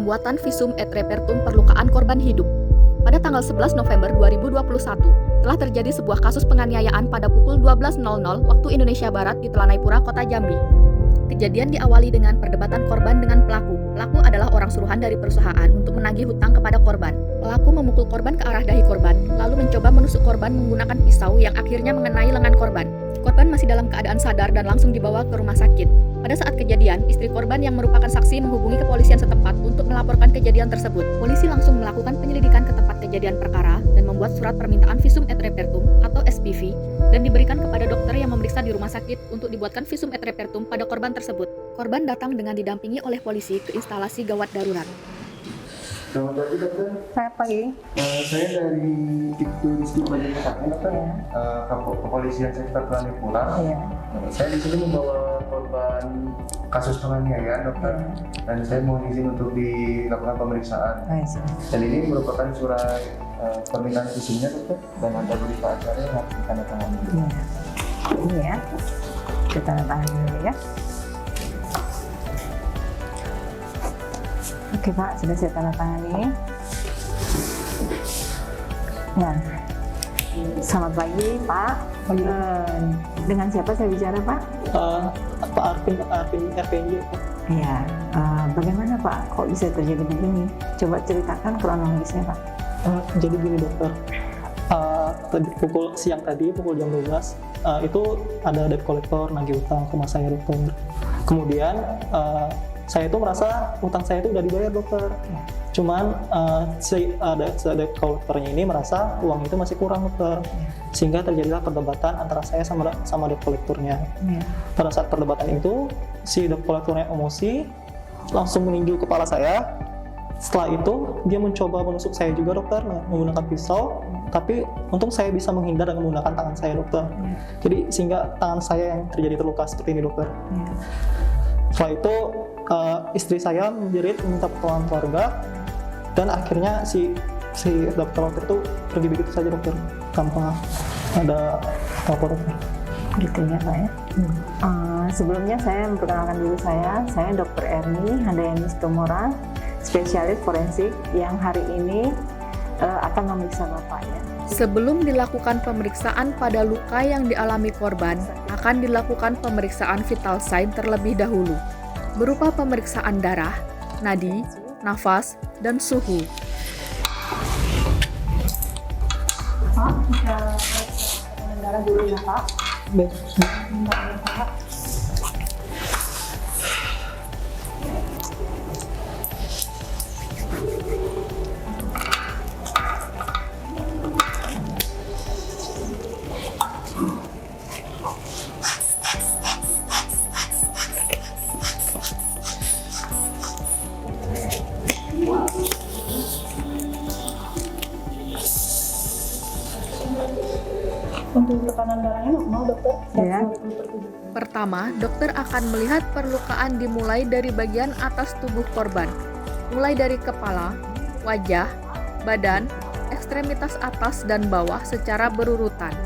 pembuatan visum et repertum perlukaan korban hidup. Pada tanggal 11 November 2021, telah terjadi sebuah kasus penganiayaan pada pukul 12.00 waktu Indonesia Barat di Telanai Pura, Kota Jambi. Kejadian diawali dengan perdebatan korban dengan pelaku. Pelaku adalah orang suruhan dari perusahaan untuk menagih hutang kepada korban. Pelaku memukul korban ke arah dahi korban, lalu mencoba menusuk korban menggunakan pisau yang akhirnya mengenai lengan korban. Korban masih dalam keadaan sadar dan langsung dibawa ke rumah sakit. Pada saat kejadian, istri korban yang merupakan saksi menghubungi kepolisian setempat untuk melaporkan kejadian tersebut. Polisi langsung melakukan penyelidikan ke tempat kejadian perkara dan membuat surat permintaan visum et repertum atau SPV dan diberikan kepada dokter yang memeriksa di rumah sakit untuk dibuatkan visum et repertum pada korban tersebut. Korban datang dengan didampingi oleh polisi ke instalasi gawat darurat. Selamat pagi dokter. Selamat pagi. Saya dari Ibtu Rizky Balikpapan dokter. Ya. Kepolisian sektor Telanai Pura. Iya. Saya di sini membawa korban kasus penganiayaan dokter. Dan saya mohon izin untuk dilakukan pemeriksaan. Dan ini merupakan surat permintaan visumnya dokter. Dan ada berita acara yang harus ditandatangani. Iya. Ini ya. Kita tandatangani dulu ya. Oke Pak, sudah saya tanda tangani. Ya, selamat pagi Pak. Dengan siapa saya bicara Pak? Pak Arvin RPJ. Iya. Bagaimana Pak? Kok bisa terjadi begini? Coba ceritakan kronologisnya Pak. Jadi gini dokter, siang tadi pukul jam 12 itu ada debt collector nagih utang sama saya dokter. Kemudian saya itu merasa utang saya itu udah dibayar dokter. Cuman si debt collectornya ini merasa uang itu masih kurang dokter. Sehingga terjadilah perdebatan antara saya sama debt collectornya. Pada saat perdebatan itu si debt collectornya emosi, langsung meninju kepala saya. Setelah itu dia mencoba menusuk saya juga dokter menggunakan pisau. Tapi untung saya bisa menghindar dengan menggunakan tangan saya dokter. Jadi sehingga tangan saya yang terjadi terluka seperti ini dokter. Setelah itu istri saya menjerit minta pertolongan keluarga dan akhirnya si dokter itu pergi begitu saja dokter tanpa ada apa-apa dokter. Gitu ya Pak ya. Sebelumnya saya memperkenalkan diri saya Dr. Erni Handayani Situmora, spesialis forensik yang hari ini akan memeriksa Bapak ya. Sebelum dilakukan pemeriksaan pada luka yang dialami korban, akan dilakukan pemeriksaan vital sign terlebih dahulu, berupa pemeriksaan darah, nadi, nafas, dan suhu. Pak, kita darah dulu ya Pak. Baik. Untuk tekanan darahnya normal dokter. Ya. Pertama, dokter akan melihat perlukaan dimulai dari bagian atas tubuh korban, mulai dari kepala, wajah, badan, ekstremitas atas dan bawah secara berurutan.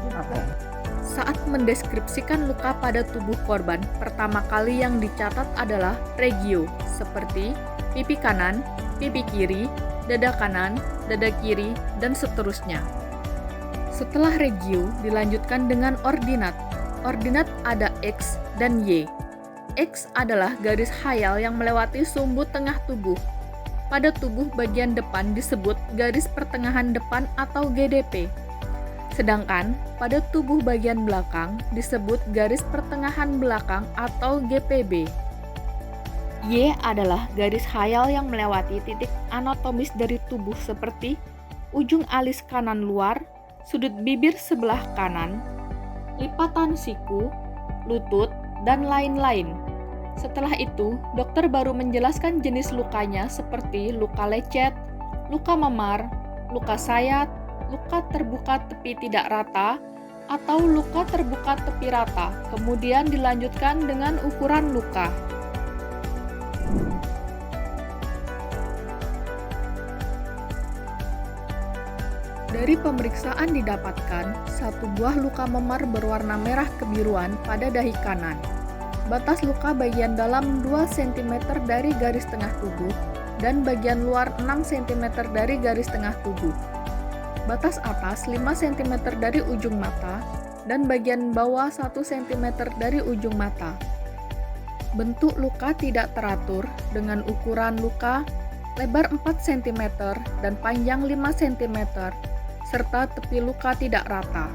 Saat mendeskripsikan luka pada tubuh korban, pertama kali yang dicatat adalah regio, seperti pipi kanan, pipi kiri, dada kanan, dada kiri, dan seterusnya. Setelah regio, dilanjutkan dengan ordinat. Ordinat ada X dan Y. X adalah garis khayal yang melewati sumbu tengah tubuh. Pada tubuh bagian depan disebut garis pertengahan depan atau GDP. Sedangkan pada tubuh bagian belakang disebut garis pertengahan belakang atau GPB. Y adalah garis khayal yang melewati titik anatomis dari tubuh seperti ujung alis kanan luar, sudut bibir sebelah kanan, lipatan siku, lutut, dan lain-lain. Setelah itu, dokter baru menjelaskan jenis lukanya seperti luka lecet, luka memar, luka sayat, luka terbuka tepi tidak rata, atau luka terbuka tepi rata. Kemudian dilanjutkan dengan ukuran luka. Dari pemeriksaan didapatkan satu buah luka memar berwarna merah kebiruan pada dahi kanan. Batas luka bagian dalam 2 cm dari garis tengah tubuh dan bagian luar 6 cm dari garis tengah tubuh. Batas atas 5 cm dari ujung mata dan bagian bawah 1 cm dari ujung mata. Bentuk luka tidak teratur dengan ukuran luka lebar 4 cm dan panjang 5 cm serta tepi luka tidak rata.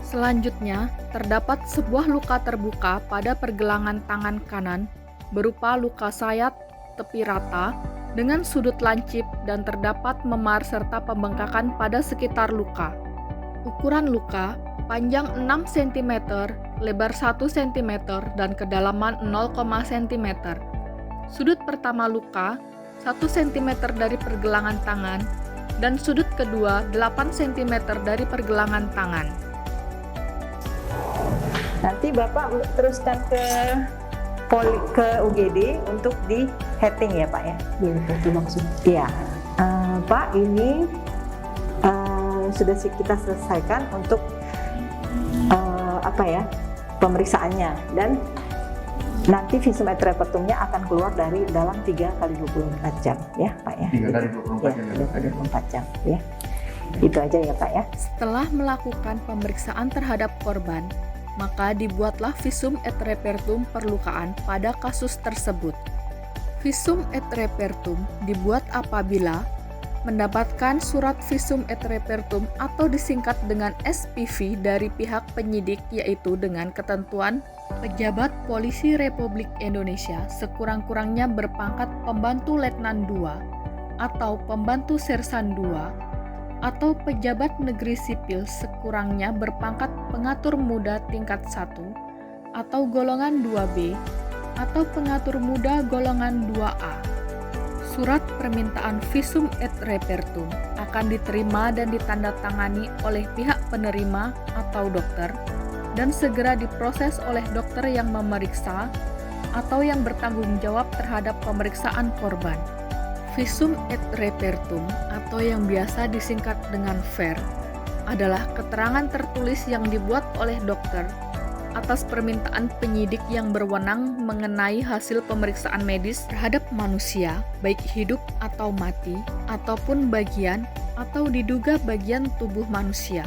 Selanjutnya, terdapat sebuah luka terbuka pada pergelangan tangan kanan berupa luka sayat tepi rata dengan sudut lancip dan terdapat memar serta pembengkakan pada sekitar luka. Ukuran luka panjang 6 cm, lebar 1 cm dan kedalaman 0, cm. Sudut pertama luka 1 cm dari pergelangan tangan dan sudut kedua 8 cm dari pergelangan tangan. Nanti Bapak teruskan ke UGD untuk di heading ya Pak ya? Iya, terima kasih. Iya, Pak ini sudah kita selesaikan untuk pemeriksaannya, dan nanti visum et repertumnya akan keluar dari dalam 3 kali 24 jam ya Pak ya? 3 kali 24 jam ya? 3 kali 24 jam ya. Itu aja ya Pak ya. Setelah melakukan pemeriksaan terhadap korban, maka dibuatlah visum et repertum perlukaan pada kasus tersebut. Visum et repertum dibuat apabila mendapatkan surat visum et repertum atau disingkat dengan SPV dari pihak penyidik, yaitu dengan ketentuan pejabat Polisi Republik Indonesia sekurang-kurangnya berpangkat Pembantu Letnan II atau Pembantu Sersan II, atau pejabat negeri sipil sekurangnya berpangkat pengatur muda tingkat 1 atau golongan 2B atau pengatur muda golongan 2A. Surat permintaan visum et repertum akan diterima dan ditandatangani oleh pihak penerima atau dokter dan segera diproses oleh dokter yang memeriksa atau yang bertanggung jawab terhadap pemeriksaan korban. Visum et repertum atau yang biasa disingkat dengan VER adalah keterangan tertulis yang dibuat oleh dokter atas permintaan penyidik yang berwenang mengenai hasil pemeriksaan medis terhadap manusia, baik hidup atau mati, ataupun bagian atau diduga bagian tubuh manusia,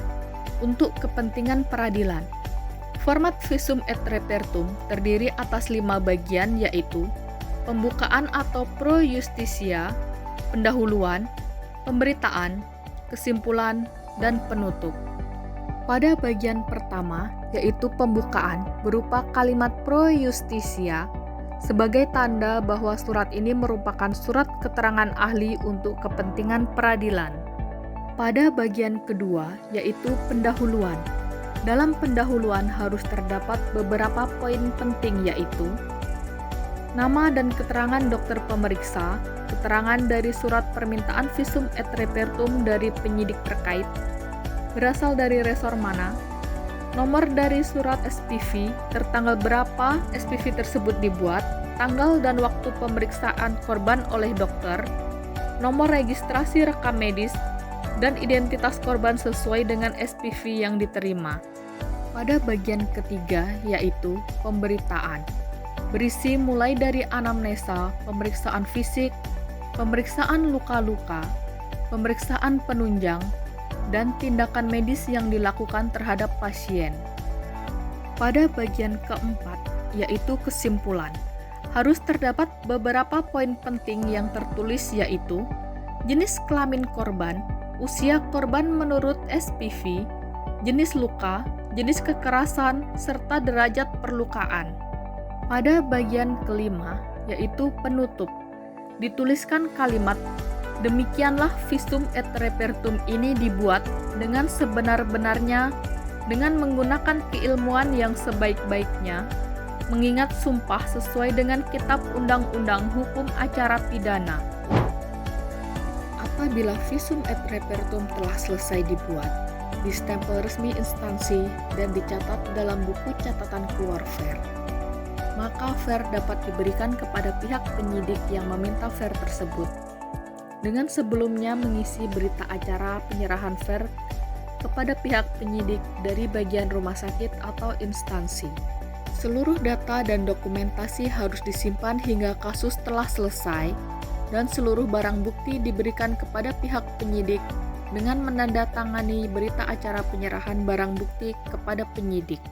untuk kepentingan peradilan. Format visum et repertum terdiri atas 5 bagian, yaitu pembukaan atau pro justisia, pendahuluan, pemberitaan, kesimpulan, dan penutup. Pada bagian pertama, yaitu pembukaan, berupa kalimat pro justisia sebagai tanda bahwa surat ini merupakan surat keterangan ahli untuk kepentingan peradilan. Pada bagian kedua, yaitu pendahuluan. Dalam pendahuluan harus terdapat beberapa poin penting, yaitu nama dan keterangan dokter pemeriksa, keterangan dari surat permintaan visum et repertum dari penyidik terkait, berasal dari resor mana, nomor dari surat SPV, tertanggal berapa SPV tersebut dibuat, tanggal dan waktu pemeriksaan korban oleh dokter, nomor registrasi rekam medis, dan identitas korban sesuai dengan SPV yang diterima. Pada bagian ketiga, yaitu pemberitaan, berisi mulai dari anamnesa, pemeriksaan fisik, pemeriksaan luka-luka, pemeriksaan penunjang, dan tindakan medis yang dilakukan terhadap pasien. Pada bagian keempat, yaitu kesimpulan, harus terdapat beberapa poin penting yang tertulis, yaitu jenis kelamin korban, usia korban menurut SPV, jenis luka, jenis kekerasan, serta derajat perlukaan. Pada bagian kelima, yaitu penutup, dituliskan kalimat, demikianlah visum et repertum ini dibuat dengan sebenar-benarnya dengan menggunakan keilmuan yang sebaik-baiknya, mengingat sumpah sesuai dengan Kitab Undang-Undang Hukum Acara Pidana. Apabila visum et repertum telah selesai dibuat, distempel resmi instansi dan dicatat dalam buku catatan keluar VER, maka VER dapat diberikan kepada pihak penyidik yang meminta VER tersebut, dengan sebelumnya mengisi berita acara penyerahan VER kepada pihak penyidik dari bagian rumah sakit atau instansi. Seluruh data dan dokumentasi harus disimpan hingga kasus telah selesai dan seluruh barang bukti diberikan kepada pihak penyidik dengan menandatangani berita acara penyerahan barang bukti kepada penyidik.